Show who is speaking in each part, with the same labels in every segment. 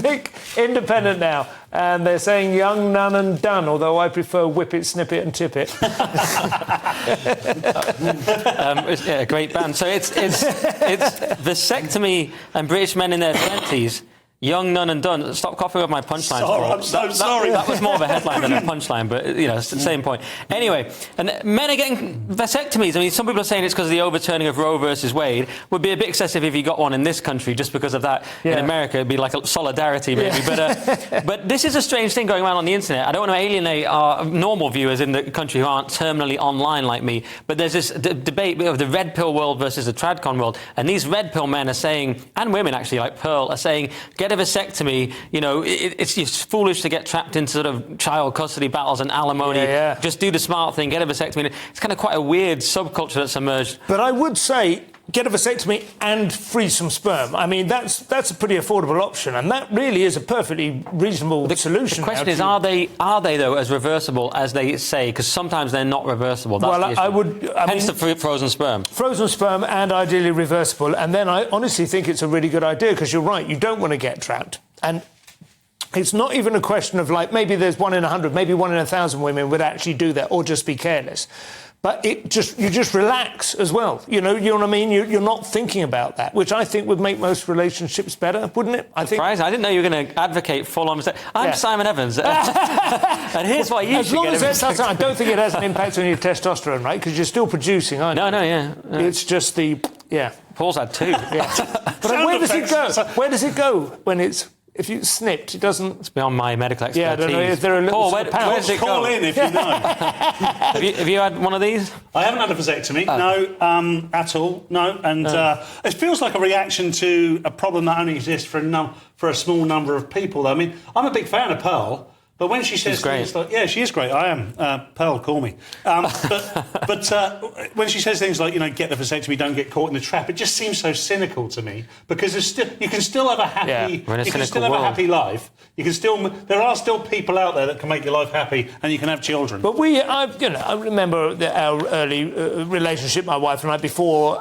Speaker 1: Nick, Independent now, and they're saying young, none and done, although I prefer whip it, snip it and tip it.
Speaker 2: Yeah, great band. So it's Vasectomy and British men in their 20s. Young, none and done. Stop coughing with my punchline.
Speaker 3: I'm so sorry.
Speaker 2: That was more of a headline than a punchline, but, you know, it's the same point. Anyway, and men are getting vasectomies. I mean, some people are saying it's because of the overturning of Roe versus Wade. Would be a bit excessive if you got one in this country just because of that. In America, it'd be like a solidarity, maybe. But this is a strange thing going around on the internet. I don't want to alienate our normal viewers in the country who aren't terminally online like me, but there's this debate of the red pill world versus the tradcon world, and these red pill men are saying, and women actually, like Pearl, are saying, get a vasectomy, you know, it's foolish to get trapped into sort of child custody battles and alimony. Just do the smart thing, get a vasectomy. It's kind of quite a weird subculture that's emerged.
Speaker 1: But I would say get a vasectomy and free some sperm. I mean, that's a pretty affordable option, and that really is a perfectly reasonable solution.
Speaker 2: The question is, are they though as reversible as they say? Because sometimes they're not reversible. That's the issue. Hence the frozen sperm. Frozen
Speaker 1: sperm and ideally reversible. And then I honestly think it's a really good idea, because you're right, you don't want to get trapped. And it's not even a question of, like, maybe there's 1 in 100, maybe 1 in 1,000 women would actually do that or just be careless. But you just relax as well. You know what I mean? You're not thinking about that, which I think would make most relationships better, wouldn't it? I didn't know you were going to advocate full-on. I'm Simon Evans, and here's why you should get a I don't think it has an impact on your testosterone, right? Because you're still producing, aren't you?
Speaker 2: No.
Speaker 1: It's just the
Speaker 2: Paul's had 2.
Speaker 1: But where does it go? Where does it go when it's? If you snipped, it doesn't...
Speaker 2: It's beyond my medical expertise.
Speaker 1: Yeah, I don't know. Is there a little...
Speaker 2: Paul, where does it go?
Speaker 3: Call in if you know.
Speaker 2: have you had one of these?
Speaker 3: I haven't had a vasectomy, no, at all, no. And it feels like a reaction to a problem that only exists for a small number of people. I mean, I'm a big fan of Pearl, but when she says things like... Yeah, she is great. I am. Pearl, call me. But when she says things like, you know, get the vasectomy, don't get caught in the trap, it just seems so cynical to me, because you can still have a happy... You can still have a happy life. There are still people out there that can make your life happy, and you can have children.
Speaker 1: But I remember our early relationship, my wife and I, before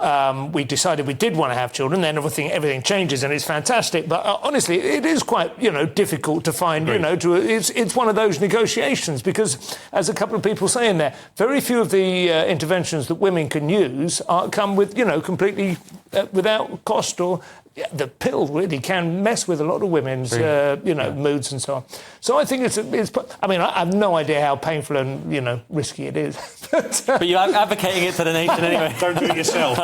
Speaker 1: we decided we did want to have children. Then everything changes, and it's fantastic. But honestly, it is quite, difficult to find, it's one of those negotiations, because, as a couple of people say in there, very few of the interventions that women can use come with, completely without cost, or the pill really can mess with a lot of women's, moods and so on. So I think it's. I mean, I have no idea how painful and risky it is.
Speaker 2: But you're advocating it to the nation anyway.
Speaker 3: Don't do it yourself.